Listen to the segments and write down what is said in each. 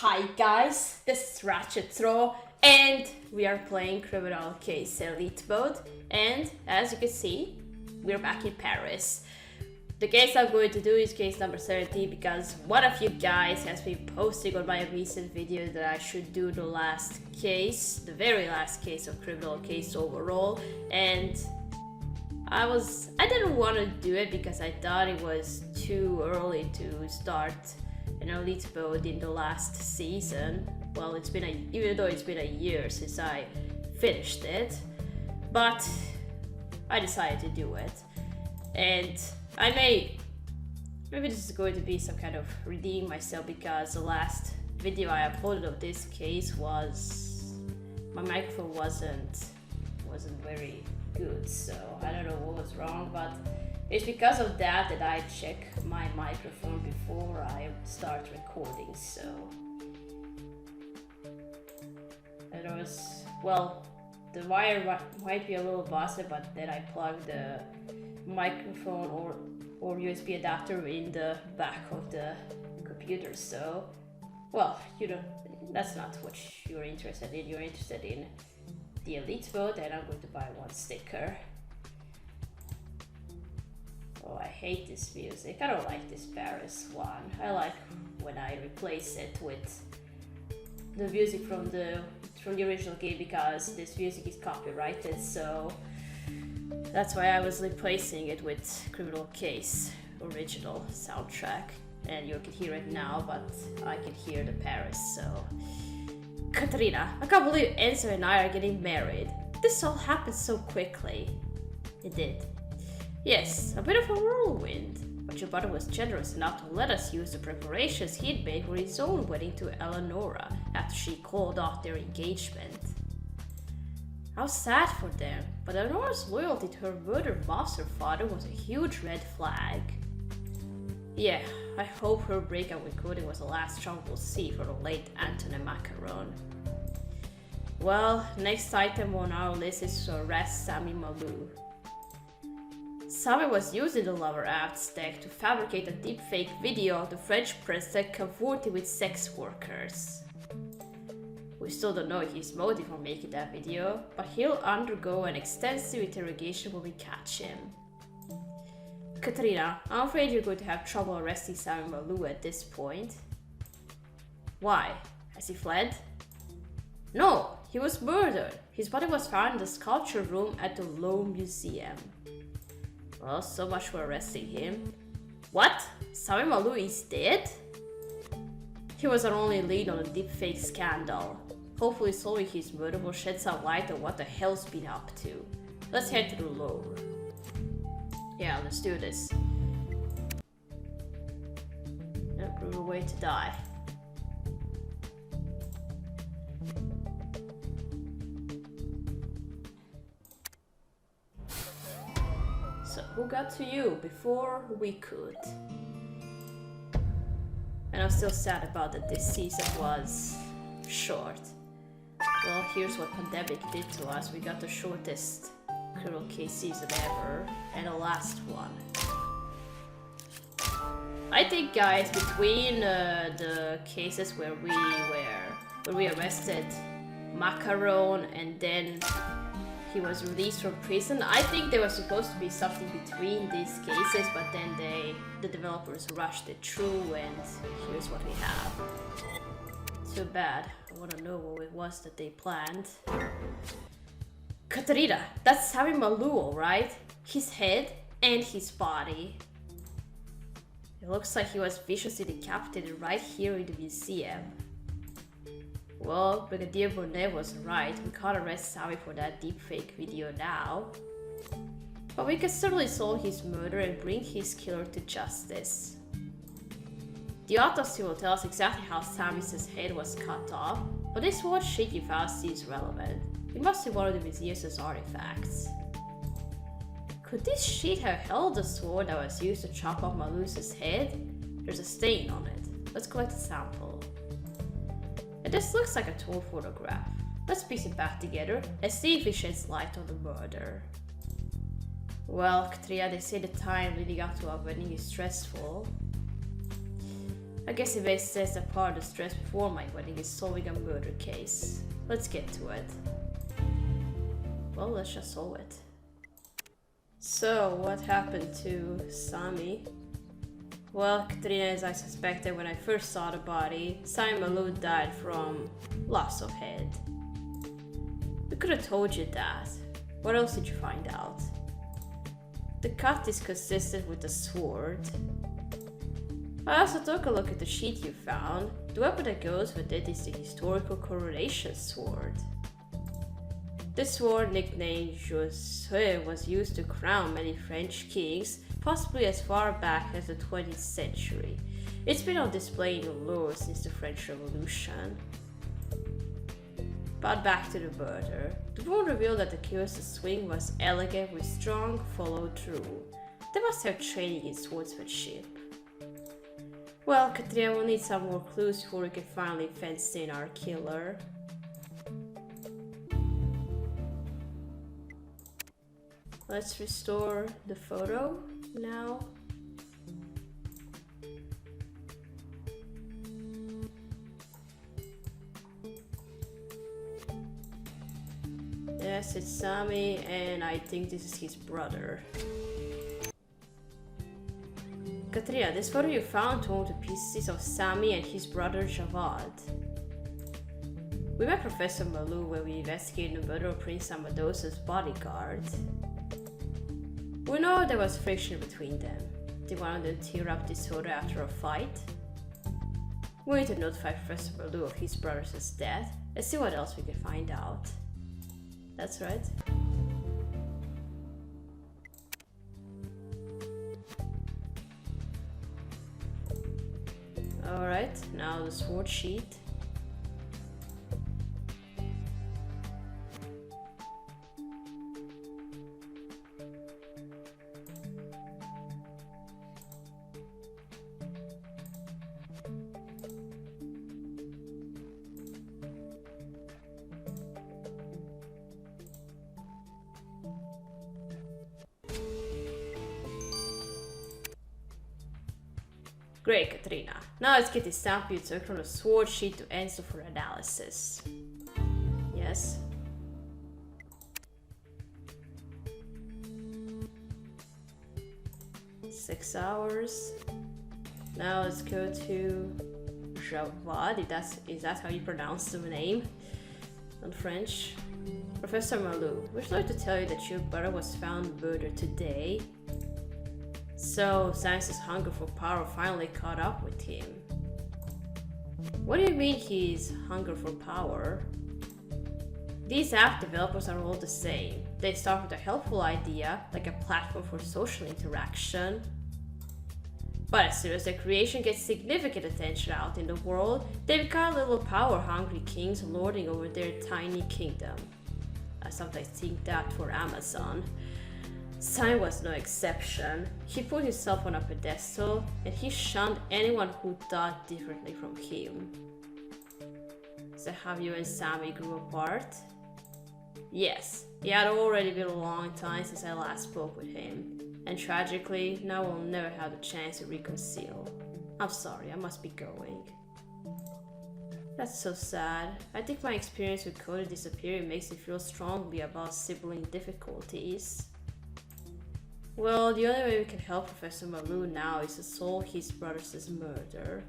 Hi guys, this is Ratchet Throw and we are playing Criminal Case Elite Mode, and as you can see, we're back in Paris. The case I'm going to do is case number 70 because one of you guys has been posting on my recent video that I should do the last case, the very last case of Criminal Case overall, and I didn't want to do it because I thought it was too early to start an elite mode in the last season. Well, even though it's been a year since I finished it, but I decided to do it. And maybe this is going to be some kind of redeeming myself because the last video I uploaded of this case my microphone wasn't very good, so I don't know what was wrong, but it's because of that I check my microphone before I start recording. So the wire might be a little busted, but then I plugged the microphone or USB adapter in the back of the computer. So, well, that's not what you're interested in. You're interested in the elite mode, and I'm going to buy one sticker. Oh, I hate this music. I don't like this Paris one. I like when I replace it with the music from the original game because this music is copyrighted, so that's why I was replacing it with Criminal Case original soundtrack. And you can hear it now, but I can hear the Paris, so... Katrina, I can't believe Enzo and I are getting married. This all happened so quickly. It did. Yes, a bit of a whirlwind, but your brother was generous enough to let us use the preparations he'd made for his own wedding to Eleonora after she called off their engagement. How sad for them, but Eleonora's loyalty to her murdered monster father was a huge red flag. Yeah, I hope her breakup with Cody was the last chance we'll see for the late Anthony Macaron. Well, next item on our list is to arrest Sami Malou. Sami was using the Lover Apps deck to fabricate a deepfake video of the French president cavorting with sex workers. We still don't know his motive for making that video, but he'll undergo an extensive interrogation when we catch him. Katrina, I'm afraid you're going to have trouble arresting Sami Malou at this point. Why? Has he fled? No, he was murdered. His body was found in the sculpture room at the Louvre Museum. Well, so much for arresting him. What? Sami Malou is dead? He was our only lead on the deepfake scandal. Hopefully solving his murder will shed some light on what the hell's been up to. Let's head to the Louvre. Yeah, let's do this. A brutal way to die. So, who got to you before we could? And I'm still sad about that this season was short. Well, here's what pandemic did to us. We got the shortest Criminal Case season ever, and the last one. I think, guys, between the cases where we arrested Macaron and then he was released from prison, I think there was supposed to be something between these cases, but then the developers rushed it through, and here's what we have. Too bad. I want to know what it was that they planned. Katrina, that's Sami Malou, alright? His head and his body. It looks like he was viciously decapitated right here in the museum. Well, Brigadier Bonnet was right. We can't arrest Sami for that deepfake video now. But we can certainly solve his murder and bring his killer to justice. The autopsy will tell us exactly how Sami's head was cut off, but this one shaky file seems relevant. It must be one of the museum's artifacts. Could this sheet have held the sword that was used to chop off Malou's head? There's a stain on it. Let's collect a sample. And this looks like a torn photograph. Let's piece it back together and see if it sheds light on the murder. Well, Katrina, they say the time leading up to our wedding is stressful. I guess it makes sense that part of the stress before my wedding is solving a murder case. Let's get to it. Well, let's just solve it. So, what happened to Sami? Well, Katrina, as I suspected when I first saw the body, Sami Malou died from loss of head. We could have told you that. What else did you find out? The cut is consistent with the sword. I also took a look at the sheet you found. The weapon that goes with it is the historical coronation sword. This sword, nicknamed Josue, was used to crown many French kings, possibly as far back as the 20th century. It's been on display in the Louvre since the French Revolution. But back to the murder. The wound revealed that the killer's swing was elegant with strong follow-through. They must have training in swordsmanship. Well, Katrina will need some more clues before we can finally fence in our killer. Let's restore the photo now. Yes, it's Sami, and I think this is his brother. Katrina, this photo you found told the pieces of Sami and his brother Javad. We met Professor Malou when we investigated the murder of Prince Amadosa's bodyguard. We know there was friction between them. They wanted to tear up this photo after a fight. We need to notify Professor Malou of his brother's death and see what else we can find out. That's right. Alright, now the sword sheet. Great, Katrina. Now let's get the sample you took from the sword sheet to answer for analysis. Yes. Six hours. Now let's go to Javad. Is that how you pronounce the name? In French. Professor Malou, we're sorry to tell you that your brother was found murdered today. So, Science's hunger for power finally caught up with him. What do you mean he's hunger for power? These app developers are all the same. They start with a helpful idea, like a platform for social interaction. But as soon as their creation gets significant attention out in the world, they become little power-hungry kings lording over their tiny kingdom. I sometimes think that for Amazon. Sami was no exception. He put himself on a pedestal, and he shunned anyone who thought differently from him. So have you and Sami grew apart? Yes, it had already been a long time since I last spoke with him, and tragically, now we'll never have the chance to reconcile. I'm sorry, I must be going. That's so sad. I think my experience with Cody disappearing makes me feel strongly about sibling difficulties. Well, the only way we can help Professor Malou now is to solve his brother's murder.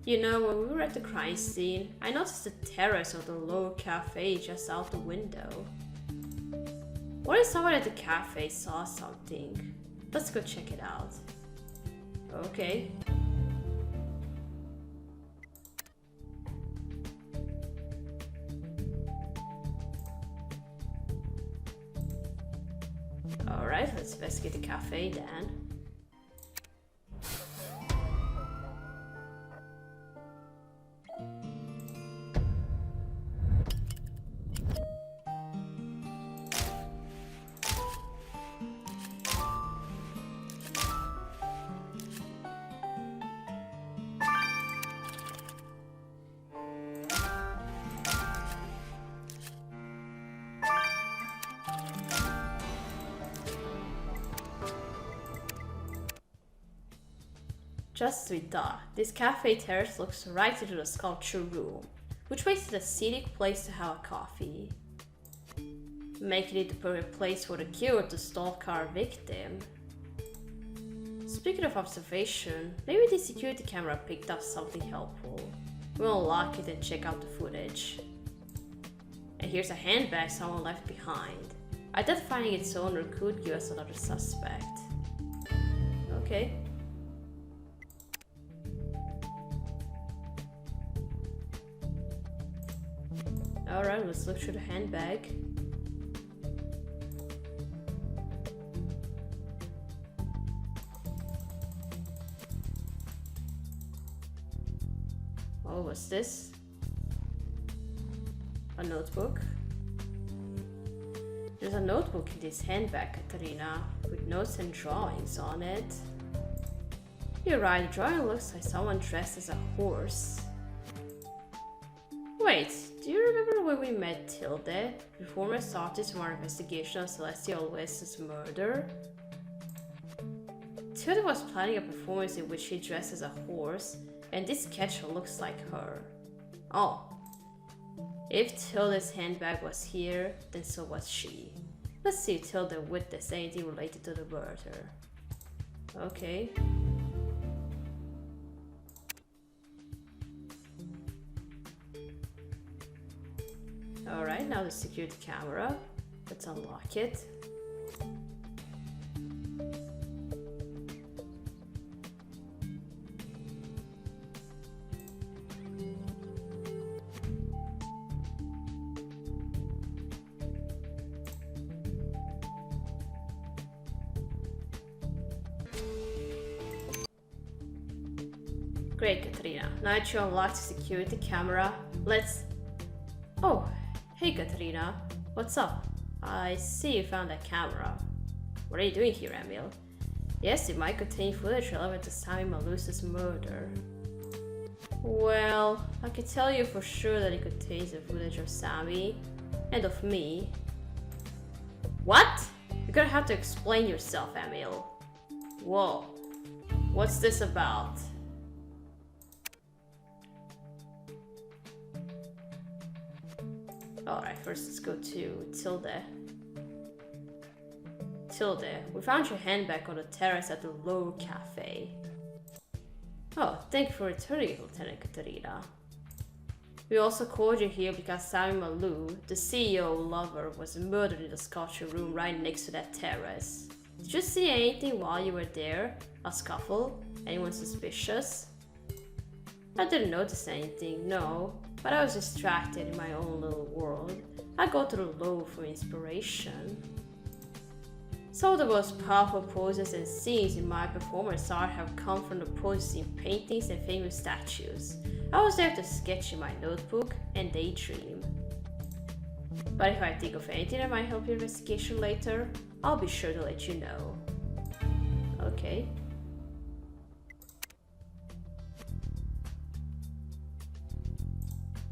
You know, when we were at the crime scene, I noticed the terrace of the lower cafe just out the window. What if someone at the cafe saw something? Let's go check it out. Okay. Alright, let's investigate the cafe then. Just as we thought, this cafe terrace looks right into the sculpture room, which makes it a scenic place to have a coffee. Making it the perfect place for the killer to stalk our victim. Speaking of observation, maybe the security camera picked up something helpful. We'll unlock it and check out the footage. And here's a handbag someone left behind. I thought finding its owner could give us another suspect. Okay. Alright, let's look through the handbag. Oh, what's this? A notebook? There's a notebook in this handbag, Katarina, with notes and drawings on it. You're right, the drawing looks like someone dressed as a horse. Wait, do you remember when we met Tilde, performance artist from our investigation of Celestial West's murder? Tilde was planning a performance in which she dressed as a horse, and this sketch looks like her. Oh. If Tilde's handbag was here, then so was she. Let's see if Tilde witnessed anything related to the murder. Okay. Alright, now the security camera. Let's unlock it. Great, Katrina. Now that you unlocked the security camera, let's... Oh, hey Katrina. What's up? I see you found that camera. What are you doing here, Emil? Yes, it might contain footage relevant to Sami Malou's murder. Well, I can tell you for sure that it contains the footage of Sami and of me. What? You're gonna have to explain yourself, Emil. Whoa. What's this about? Alright, first let's go to Tilde. Tilde, we found your handbag on the terrace at the Low Cafe. Oh, thank you for returning it, Lieutenant Katarina. We also called you here because Sami Malou, the CEO lover, was murdered in the sculpture room right next to that terrace. Did you see anything while you were there? A scuffle? Anyone suspicious? I didn't notice anything, no. But I was distracted in my own little world. I go to the Low for inspiration. Some of the most powerful poses and scenes in my performance art have come from the poses in paintings and famous statues. I was there to sketch in my notebook and daydream. But if I think of anything that might help your investigation later, I'll be sure to let you know. Okay.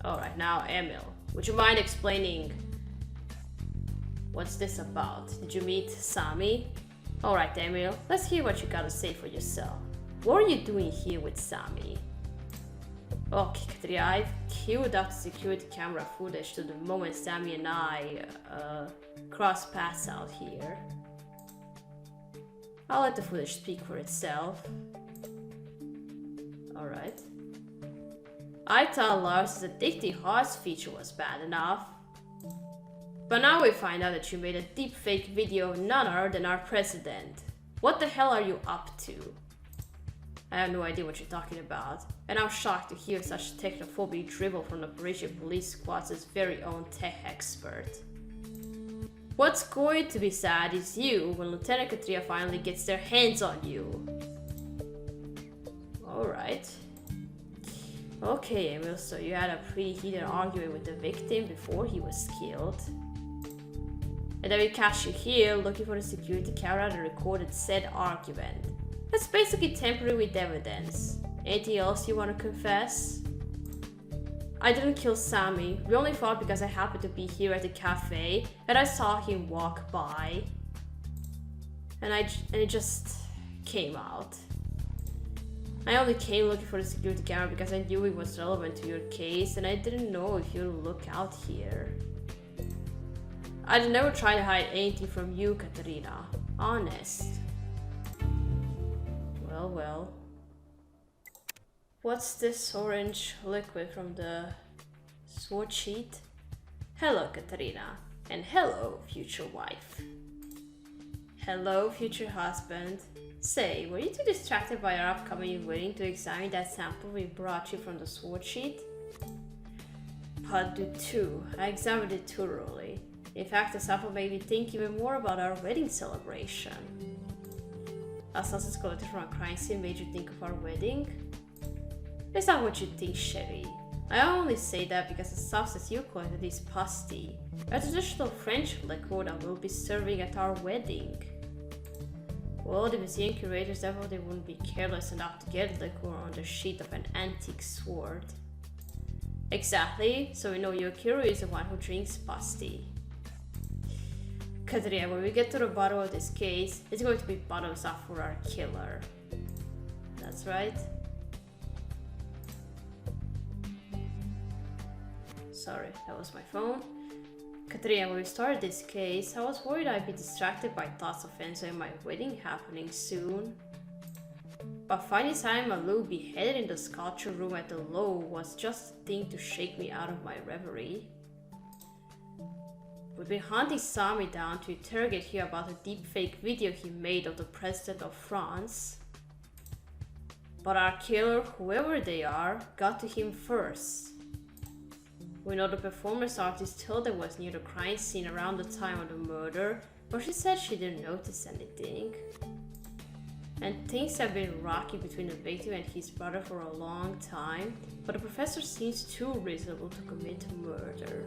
Alright, now Emil, would you mind explaining what's this about? Did you meet Sami? Alright Emil, let's hear what you gotta say for yourself. What are you doing here with Sami? Okay, Katrina, I've queued up the security camera footage to the moment Sami and I cross paths out here. I'll let the footage speak for itself. Alright. I thought Lars' addicting hearts feature was bad enough. But now we find out that you made a deepfake video of none other than our president. What the hell are you up to? I have no idea what you're talking about, and I'm shocked to hear such technophobic dribble from the Parisian police squad's very own tech expert. What's going to be sad is you when Lieutenant Katrina finally gets their hands on you. Alright. Okay, Emil, so you had a pretty heated argument with the victim before he was killed. And then we catch you here looking for the security camera that recorded said argument. That's basically tampering with evidence. Anything else you want to confess? I didn't kill Sami. We only fought because I happened to be here at the cafe and I saw him walk by. And it just came out. I only came looking for the security camera because I knew it was relevant to your case and I didn't know if you'd look out here. I'd never try to hide anything from you, Katerina. Honest. Well. What's this orange liquid from the sword sheet? Hello, Katerina. And hello, future wife. Hello, future husband. Say, were you too distracted by our upcoming wedding to examine that sample we brought you from the sword sheet? But do too. I examined it thoroughly. In fact, the sample made me think even more about our wedding celebration. A sausage collected from a crime scene made you think of our wedding? It's not what you think, Sherry. I only say that because the substance you collected is pasty, a traditional French liqueur that we'll be serving at our wedding. Well, the museum curators definitely wouldn't be careless enough to get liqueur on the sheet of an antique sword. Exactly, so we know Yukiro is the one who drinks pasty. Katerina, when we get to the bottom of this case, it's going to be bottoms up for our killer. That's right. Sorry, that was my phone. Katerina, when we started this case, I was worried I'd be distracted by thoughts of Enzo and my wedding happening soon. But finding Sami Malou beheaded in the sculpture room at the Low was just a thing to shake me out of my reverie. We've been hunting Sami down to interrogate him about the deepfake video he made of the President of France. But our killer, whoever they are, got to him first. We know the performance artist Tilda was near the crime scene around the time of the murder, but she said she didn't notice anything. And things have been rocky between the victim and his brother for a long time, but the professor seems too reasonable to commit murder.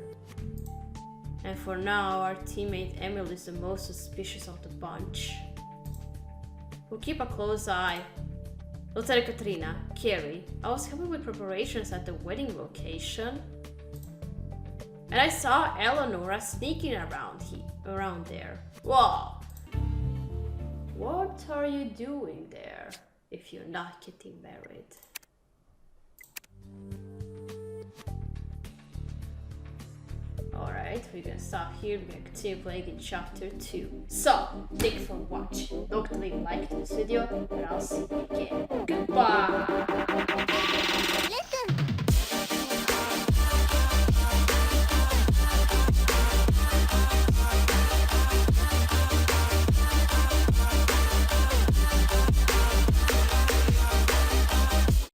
And for now, our teammate Emil is the most suspicious of the bunch. We'll keep a close eye. Lieutenant Katerina, Carrie, I was helping with preparations at the wedding location, and I saw Eleonora sneaking around there. Whoa! What are you doing there if you're not getting married? Alright, we're gonna stop here. We're gonna continue playing in chapter 2. So, thank you for watching. Don't leave a like to this video, and I'll see you again. Goodbye!